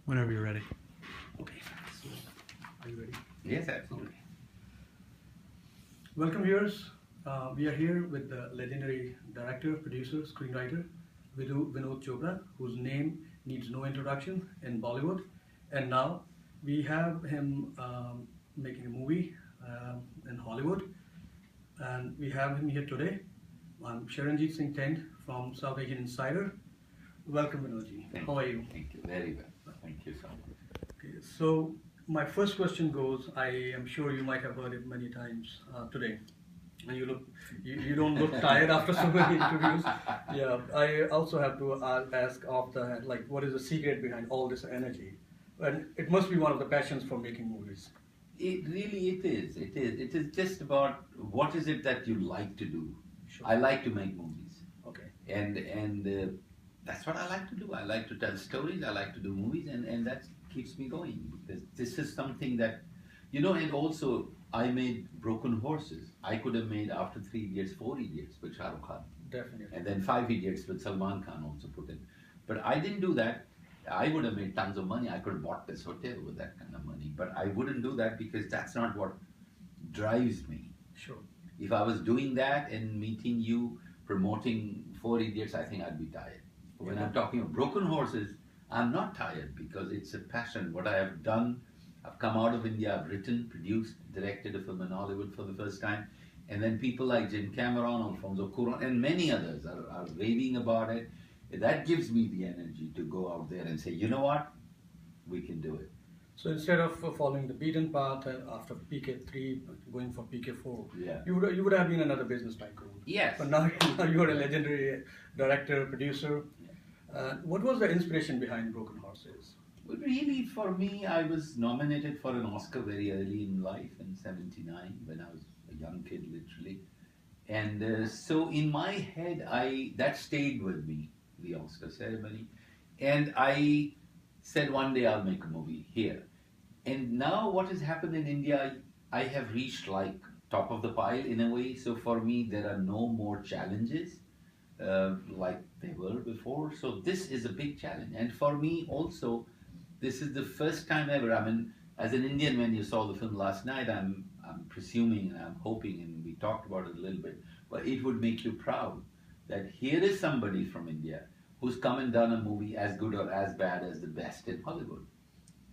Whenever you're ready. Okay. Are you ready? Yes, absolutely. Welcome, viewers. We are here with the legendary director, producer, screenwriter, Vidhu Vinod Chopra, whose name needs no introduction in Bollywood. And now we have him making a movie in Hollywood. And we have him here today. I'm Sharanjit Singh Tent from South Asian Insider. Welcome, Vinodji. How are you? Thank you. Very well. Thank you so much. Okay, so my first question goes, I am sure you might have heard it many times today. And you don't look tired after so many interviews. Yeah, I also have to ask off the hand, like, what is the secret behind all this energy? And it must be one of the passions for making movies. It is. It is just about what is it that you like to do. Sure. I like to make movies. Okay. And that's what I like to do. I like to tell stories. I like to do movies, and that keeps me going because this is something that, and also I made Broken Horses. I could have made after 3 Idiots, 4 Idiots with Shah Rukh Khan. Definitely. And then 5 Idiots with Salman Khan also put in. But I didn't do that. I would have made tons of money. I could have bought this hotel with that kind of money. But I wouldn't do that because that's not what drives me. Sure. If I was doing that and meeting you, promoting 4 Idiots, I think I'd be tired. But when I'm talking of Broken Horses, I'm not tired because it's a passion. What I have done, I've come out of India, I've written, produced, directed a film in Hollywood for the first time. And then people like Jim Cameron, Alfonso Cuarón, and many others are raving about it. That gives me the energy to go out there and say, you know what, we can do it. So instead of following the beaten path after PK3, going for PK4, Yeah. you would have been another business tycoon. Yes. But now you're a legendary director, producer. What was the inspiration behind Broken Horses? Well, really, for me, I was nominated for an Oscar very early in life in '79 when I was a young kid, literally. And so in my head, that stayed with me, the Oscar ceremony. And I said one day I'll make a movie here. And now what has happened in India, I have reached like top of the pile in a way. So for me, there are no more challenges like they were before. So this is a big challenge. And for me also, this is the first time ever. I mean, as an Indian, when you saw the film last night, I'm presuming and I'm hoping, and we talked about it a little bit, but it would make you proud that here is somebody from India who's come and done a movie as good or as bad as the best in Hollywood.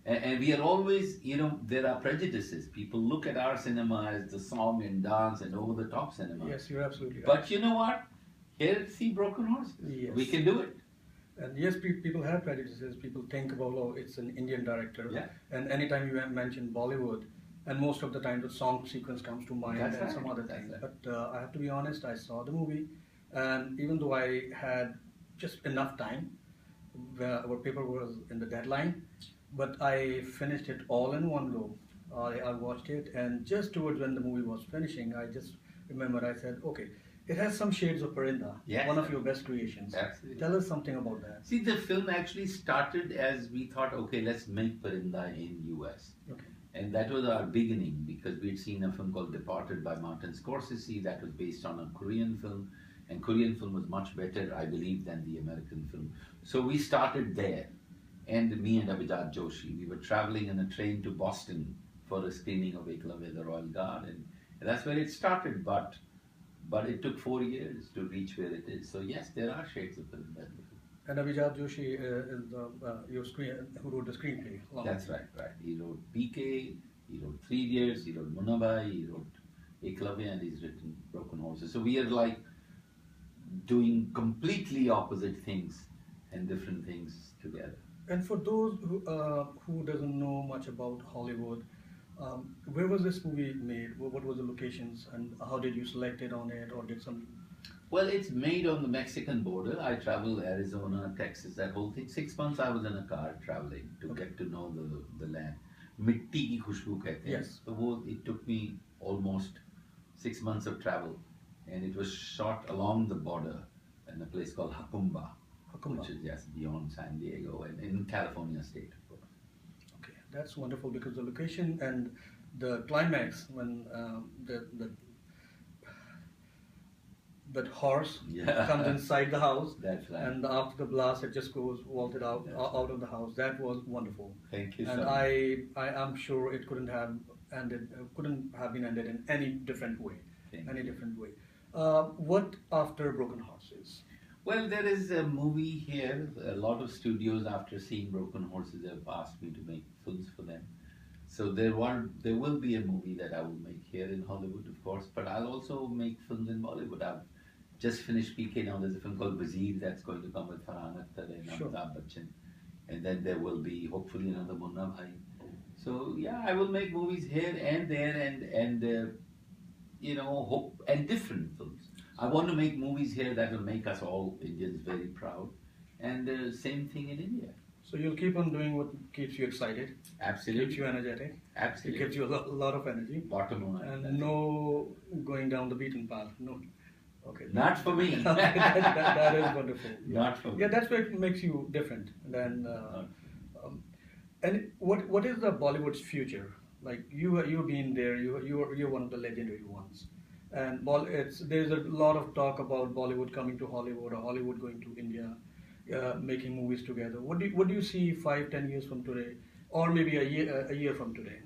And we are always, there are prejudices. People look at our cinema as the song and dance and over-the-top cinema. Yes, you're absolutely right. But you know what? Here, see Broken Horses. Yes. We can do it. And yes, people have prejudices. People think about, oh, it's an Indian director. Yeah. And anytime you mention Bollywood, and most of the time the song sequence comes to mind. That's and right. some other That's things. right. But I have to be honest, I saw the movie, and even though I had just enough time, our paper was in the deadline, but I finished it all in one go. I watched it, and just towards when the movie was finishing, I just remembered, I said, okay, it has some shades of Parinda, Yes. one of your best creations. Absolutely. Tell us something about that. See, the film actually started as we thought, okay, let's make Parinda in US. Okay. And that was our beginning because we'd seen a film called Departed by Martin Scorsese that was based on a Korean film. And Korean film was much better, I believe, than the American film. So we started there. And me and Abhijat Joshi, we were traveling in a train to Boston for a screening of Eklavya, the Royal Guard. And that's where it started. But it took 4 years to reach where it is. So yes, there are shades of Parinda. And Abhijat Joshi is who wrote the screenplay. That's right. He wrote PK, he wrote 3 Idiots, he wrote Munna Bhai, he wrote Eklavya, and he's written Broken Horses. So we are like doing completely opposite things and different things together. And for those who doesn't know much about Hollywood, where was this movie made? What were the locations, and how did you select it on it, or did some? Well, it's made on the Mexican border. I traveled Arizona, Texas, that whole thing. 6 months I was in a car traveling to get to know the land. Mitti ki khushboo kehte hain. Yes. So it took me almost 6 months of travel, and it was shot along the border in a place called Jacumba, which is just beyond San Diego and in California state. Okay, that's wonderful because the location and the climax when that horse Yeah. comes inside the house, That's right. and after the blast, it just goes vaulted out That's out of the house. That was wonderful. Thank you so And much. I am sure it couldn't have been ended in any different way. Thank Any you. different way. What after Broken Horses? Well, there is a movie here. A lot of studios, after seeing Broken Horses, have asked me to make films for them. So there will be a movie that I will make here in Hollywood, of course, but I'll also make films in Bollywood. I've just finished PK now. There's a film called Bazeer that's going to come with Farhan Akhtar and Sure. Amitabh Bachchan, and then there will be hopefully another Munna Bhai. So yeah, I will make movies here and there, and you know, hope and different films. I want to make movies here that will make us all Indians very proud, and same thing in India. So you'll keep on doing what keeps you excited, Absolutely, keeps you energetic. It absolutely. gives you a lot of energy, Bottom line. and that's it. no going down the beaten path. No. Okay. Not for me. that is wonderful. Not for me. Yeah, that's what makes you different than. Not- And what is the Bollywood's future? Like you've been there. You're one of the legendary ones. And there's a lot of talk about Bollywood coming to Hollywood or Hollywood going to India, making movies together. What do you see 5-10 years from today, or maybe a year from today?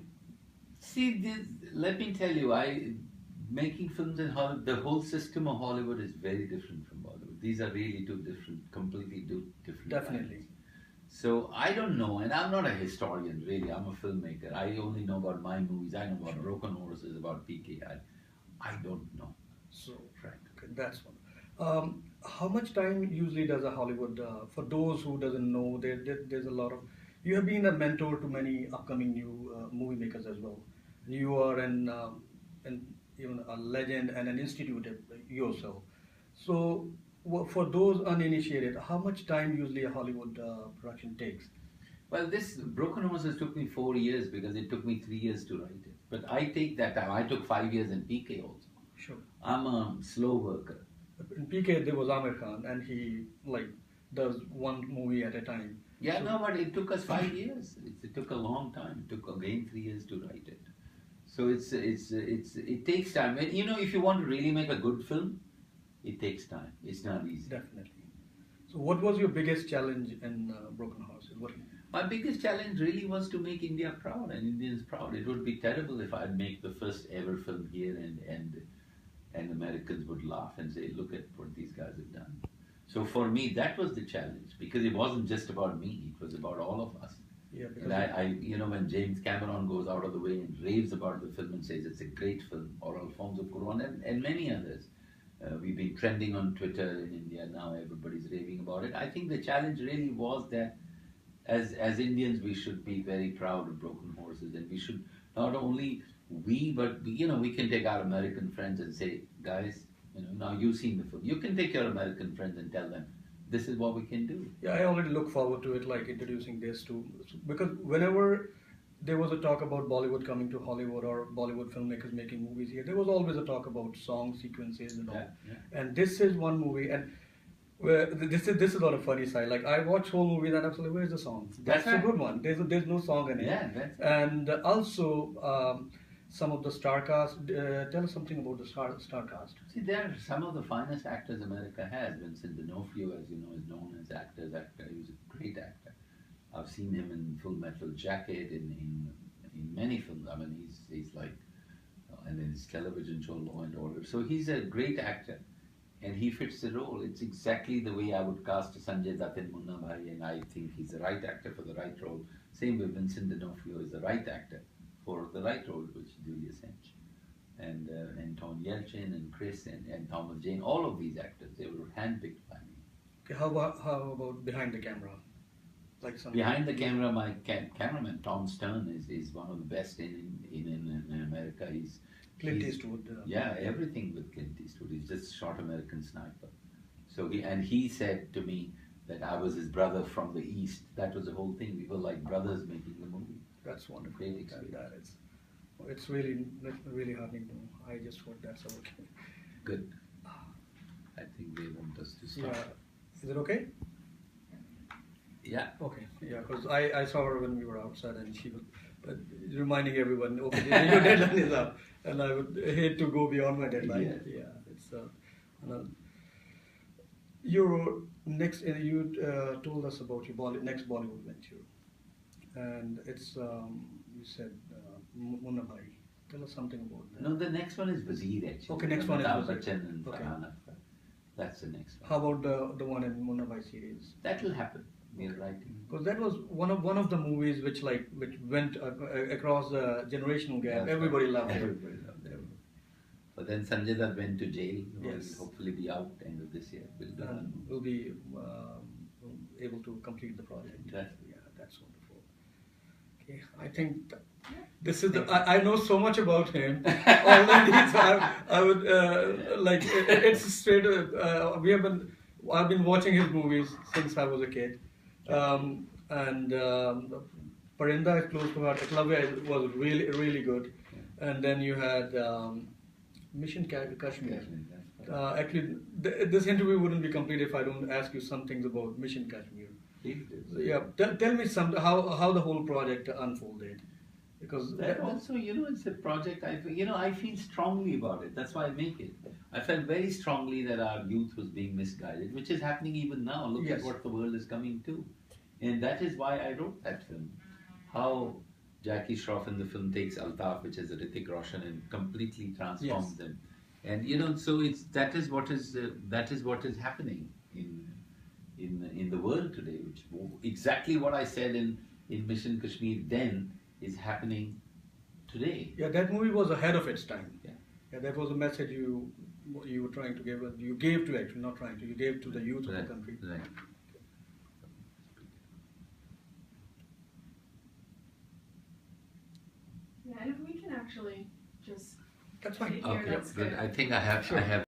See, let me tell you, making films in Hollywood, the whole system of Hollywood is very different from Bollywood. These are really two different, completely different. Definitely. lines. So I don't know, and I'm not a historian really. I'm a filmmaker. I only know about my movies. I know about Broken Horses, about PK. I don't know. So right, okay, that's one. How much time usually does a Hollywood? For those who doesn't know, there's a lot of. You have been a mentor to many upcoming new movie makers as well. You are an even a legend and an institute yourself. So for those uninitiated, how much time usually a Hollywood production takes? Well, this Broken Horses took me 4 years because it took me 3 years to write it. But I take that time. I took 5 years in PK also. Sure. I'm a slow worker. In PK there was Amir Khan, and he like does one movie at a time. Yeah, So- no, but it took us 5 years. It took a long time. It took again 3 years to write it. So it takes time. And, you know, if you want to really make a good film, it takes time. It's not easy. Definitely. So, what was your biggest challenge in Broken Horses? My biggest challenge really was to make India proud and Indians proud. It would be terrible if I'd make the first ever film here and Americans would laugh and say, look at what these guys have done. So for me, that was the challenge because it wasn't just about me. It was about all of us. Yeah, because And I, you know, when James Cameron goes out of the way and raves about the film and says it's a great film, or Alfonso Cuarón and many others. We've been trending on Twitter in India now. Everybody's raving about it. I think the challenge really was that as Indians, we should be very proud of Broken Horses, and we should not only but you know, we can take our American friends and say, guys, you know, now you've seen the film. You can take your American friends and tell them, this is what we can do. yeah, I already look forward to it, like introducing this to, because whenever there was a talk about Bollywood coming to Hollywood or Bollywood filmmakers making movies here, there was always a talk about song sequences and all. Yeah. And this is one movie, and where this is not a funny side. Like I watch whole movie and I'm like, where's the song? That's That's a right. good one. There's no song in it. Yeah, that's And also some of the star cast. Tell us something about the star cast. See, they're some of the finest actors America has. Vincent D'Onofrio, as you know, is known as actor's actor. He was a great actor. I've seen him in Full Metal Jacket, in many films. I mean, he's like, and in his television show Law and Order. So he's a great actor, and he fits the role. It's exactly the way I would cast Sanjay Dutt in Munna Bhai, and I think he's the right actor for the right role. Same with Vincent D'Onofrio is the right actor for the right role, which is Julius Hench. And Anton Yelchin and Chris and Thomas Jane, all of these actors, they were handpicked by me. Okay, how about behind the camera? Like some Behind the camera, my cameraman Tom Stern is one of the best in America. Clint he's- Eastwood. Yeah, everything with Clint Eastwood. He's just shot American Sniper. So he said to me that I was his brother from the East. That was the whole thing. We were like brothers making the movie. That's wonderful. Great experience. That is. It's really heartening to know. I just hope that's okay. Good. I think they want us to stop. Yeah. Is it okay? Yeah. Okay. Yeah, because I saw her when we were outside and she was reminding everyone, okay, your deadline is up. And I would hate to go beyond my deadline. Yeah. Yeah. It's Your next, you told us about your next Bollywood venture, and it's you said Munna Bhai. Tell us something about that. No, the next one is Wazir actually. Okay, next one is Amitabh Wazir. Bachchan and Okay. Farhan Akhtar. That's the next one. How about the one in Munna Bhai series? That will happen. We are writing. Because that was one of the movies which went across the generational gap. Yeah, Everybody loved it. Everybody loved it. But then Sanjay Dutt went to jail. Yes. He'll hopefully be out end of this year. We'll do one. We'll be able to complete the project. Exactly. Yeah, that's wonderful. Okay, I think this is I know so much about him already. So I would like it's straight. I've been watching his movies since I was a kid, and Parinda is close to heart. Eklavya was really good, and then you had Mission Kashmir. Actually, this interview wouldn't be complete if I don't ask you some things about Mission Kashmir. Yeah, tell me how the whole project unfolded, because That also, it's a project. I feel strongly about it. That's why I make it. I felt very strongly that our youth was being misguided, which is happening even now. Look Yes. at what the world is coming to, and that is why I wrote that film. How Jackie Shroff in the film takes Altaf, which is a Hrithik Roshan, and completely transforms Yes. them. And so that is what is happening in the world today. Which exactly what I said in Mission Kashmir then is happening today. yeah, that movie was ahead of its time. Yeah. Yeah, that was a message you were trying to give. You gave to actually not trying to. You gave to the youth of the country. Right. Yeah, and if we can actually just That's fine. sit here, Okay, that's good. good. I think I have. Sure. I have